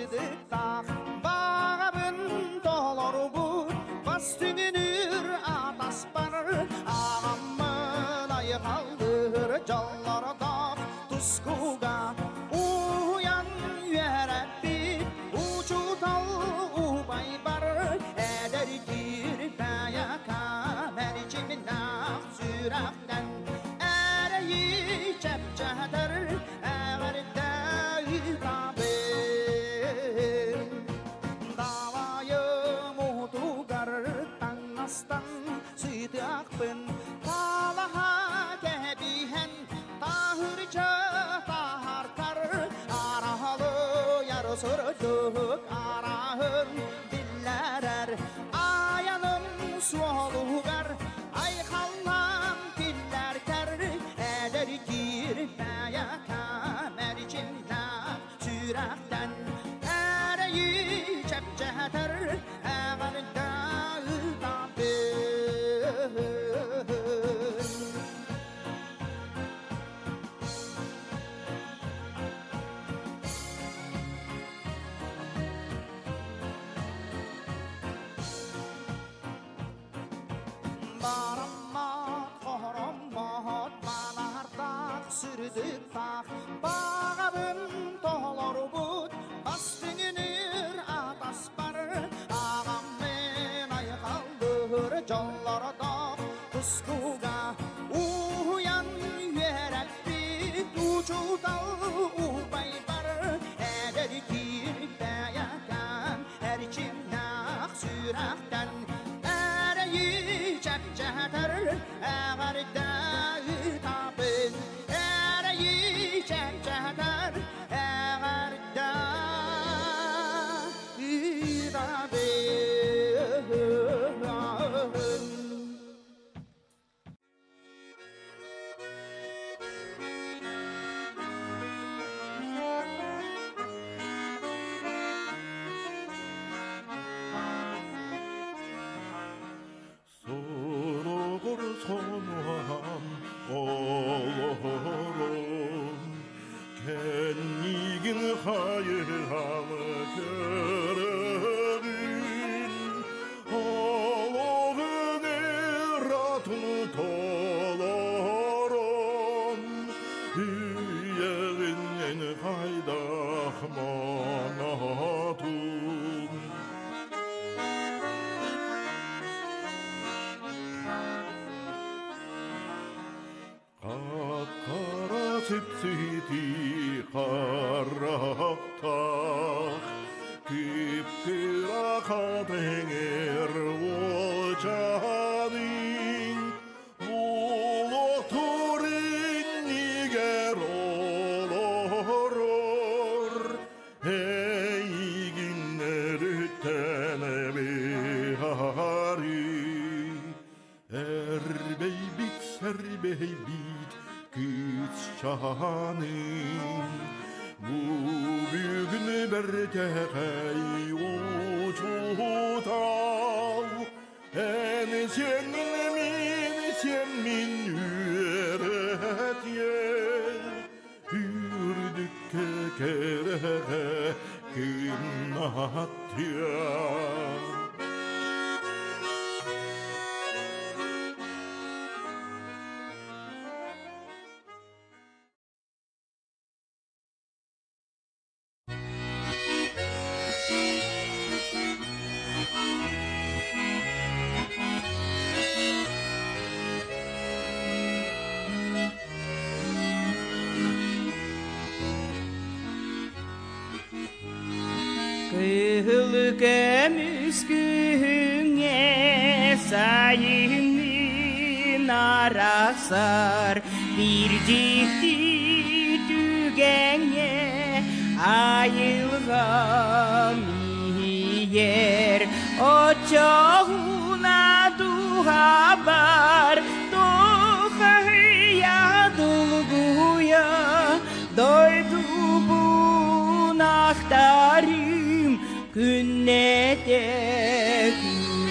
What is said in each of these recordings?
sürdük dağ bağabın dolar bu bas tüngünür atas bar ağamın ayı kaldır callar dağ tuskuga uyan yüereppi uçutal ubay bar eder gir bayaka mercimin nak sürakten ereyi çepçedir ağırda Sütüakpın talaha gebihen tahırca tahartar arahalı yarısırdık arahın dillerer ayanım sualugar ay kallam diller ter eder gir bayaka mercimler sürakten ereyi çepçeter ağırda sürdük dağ bağabın dolar but bas tüngünür atas bar ağam men ayı kaldır callar dağ tuskuga uyan yüereppi uçutal ubay bar eder gir bayakan erçimnak sürakten ereyi çepçeter ağırda tapın çepçeter ağırda Sorugur sonuam olurum kendin hayranı görürün Oğlun eratını tolaram Hüyeğinin haydah manatun Kara sipsiti karaktak Kipkira kadenger olcadin Uluturin niger oloror Hey günlerden bihari Erbey bit serbey bit güç şahanin Bu bugün berkey uçutav En sen min üret yer Hürdük kekere kınnat yer Kılgı müsküne sayının arasar bir ciddi tügene ayılgan yer oçağına duhabar duhaya dulguya doydu bu nahtarim künnete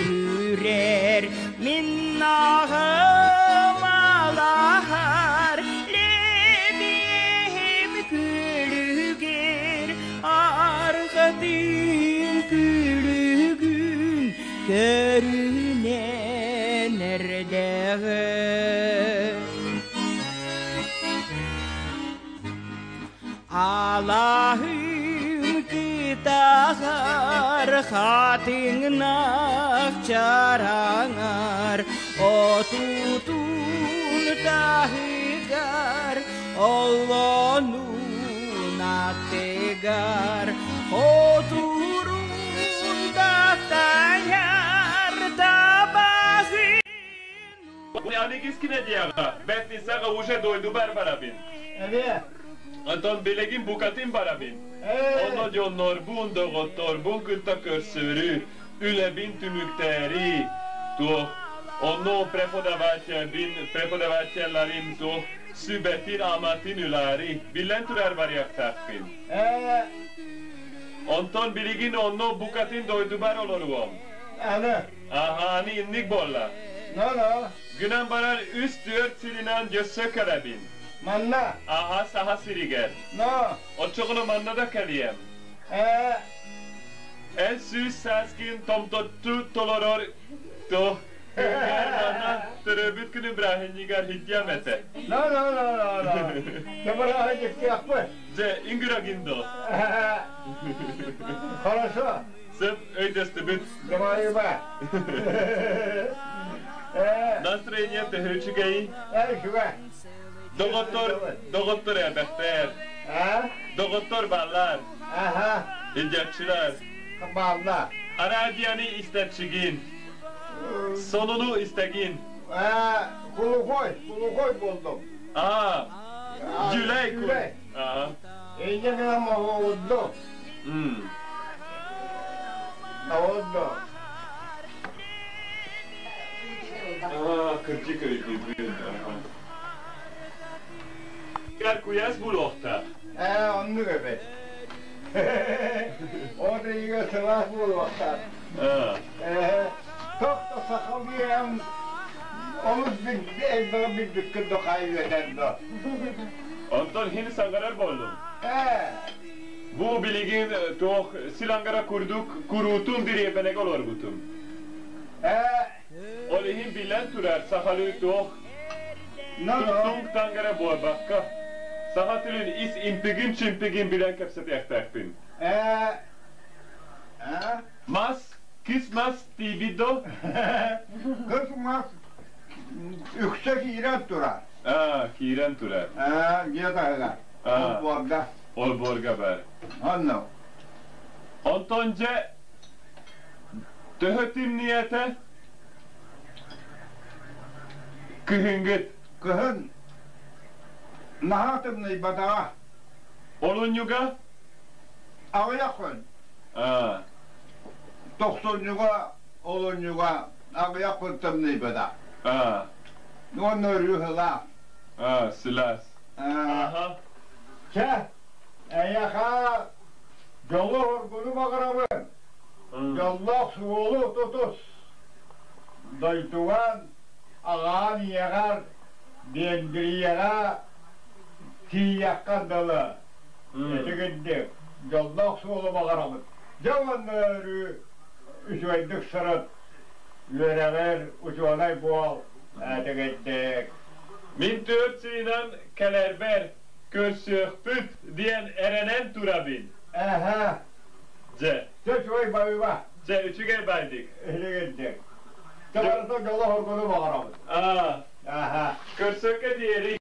kürer minnahım alahar lebihim külüger argı Hayatın gülüğün görünen nerede? Allah'ın kitahar hatınnak çaranar o tutun tahigar Allah'ın attegar o turun da tayar tabazin Yani kiskine diyaga, bet nisaga uje doydu barbarabin. Evet. Anton belegin bukatin barabin. Ono jonor bun dogottor bun kutta körsürü, ülebin tümükteri. Tu ono prepodavaçerlerin tu sübetin amatin ülari. Bilen türer var yaktakpin. Anton belegin ono bukatin doydu bar oloruom. Evet. Aha hani innik bolla. No. Günen barar üst dört silinan göz karabin. Manna. Aha saha siriger. No. O çoğunu manna da kaliyem. En süs saskin tom tu toloror to. Hünger manna töröbüt günü brahinligar hityamete. No. Kemara hacık yapma. Ce ingura gindo. Хорошо. Sıp öydestibüt. Давай ба. Настроение tehüçügeyi. Şuga. Doktor ebekter. Doktor ballar. Aha. İlcakçılar. Bağla. Aradiyani istetçigin. Sonunu istegin. Kulu koy buldum. Aa. Güley kur. Güley. Aha. İyice ama oldu. Oldu. Aa, kırcı köydü. Gel kuyas bulokta. Onu gibi. Orada iyi sıvaz bulmaklar. Çok da sakalıyım. Onu bir dükkan dokayı ederdi. Anton hin sangarar boldum. Bu biligin toh silangara kurduk kurutun diriye benek olur butum. Olihin bilen türer sahalı toh tutung tangara boy bakka. Sahatilin is impigin çimpigin bilen kepset yaktakpin. Mas, kis mas tibido. Kısmaz yüksek iğrenç durar. Kiren türer. Yedağlar. Bu arada. Ol borga ber. Anlam. Antonce töhötim niyete kıhıngıt. Kıhın. Nahatım ne badağa. Olun yuga? Ağaya koyun. 90'lığa, 10'lığa ağaya koydum ne badağa. Onu rühla. Silas. Aha. Eyaka yolu horgunu bakarabın. Yollar suğulu tutus. Daytuğan ağan yeğer dendiriyeğe tiyakkan dalı. Etigiddi. Yollar suğulu bakarabın. Javanları üçüydük sırıt. Yüreğer uçuğunay boğal. Etigiddik. Min törtsinan kelerber körsöhpüt diyen erenen turabin. Aha. Ce. Çoğuy bayıva. Ce üçüge baydik. Etigiddik. Javarda yolu horgunu bakarabın. Aha. Körsöke diyeri.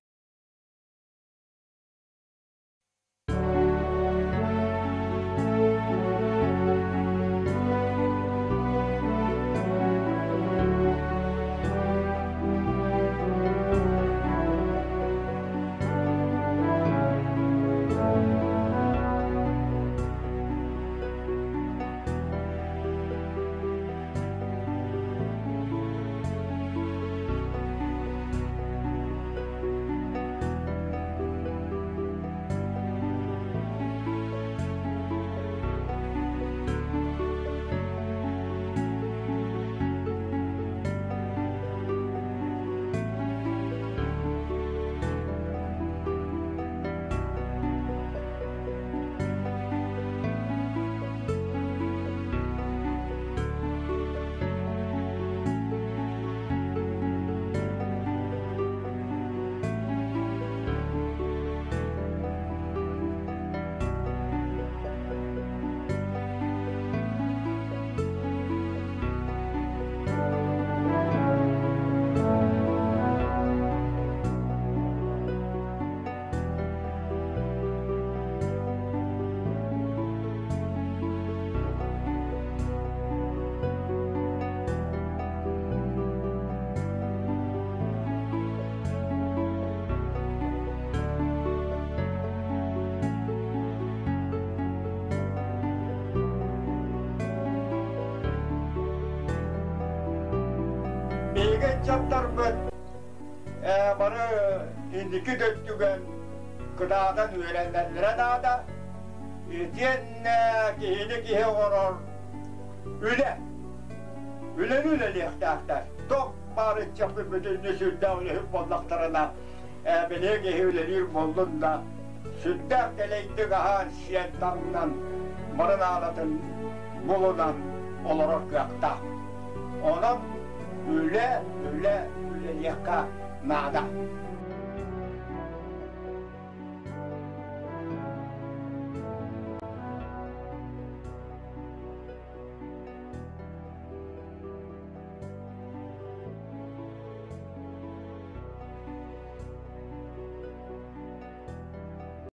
çaptarmın. Bana indiki döktügen gıdadan öğrenenlere nada. Diyen kihini kihi oror. Ülen lehtaktar. Tok bari çapı bütün südde ölüp bollaklarına. Beni kihi ülenir bollunda. Südde deleydi gahan siyentandan. Marın ağlatın bulunan olarak yakta. Onun üle lehka nada.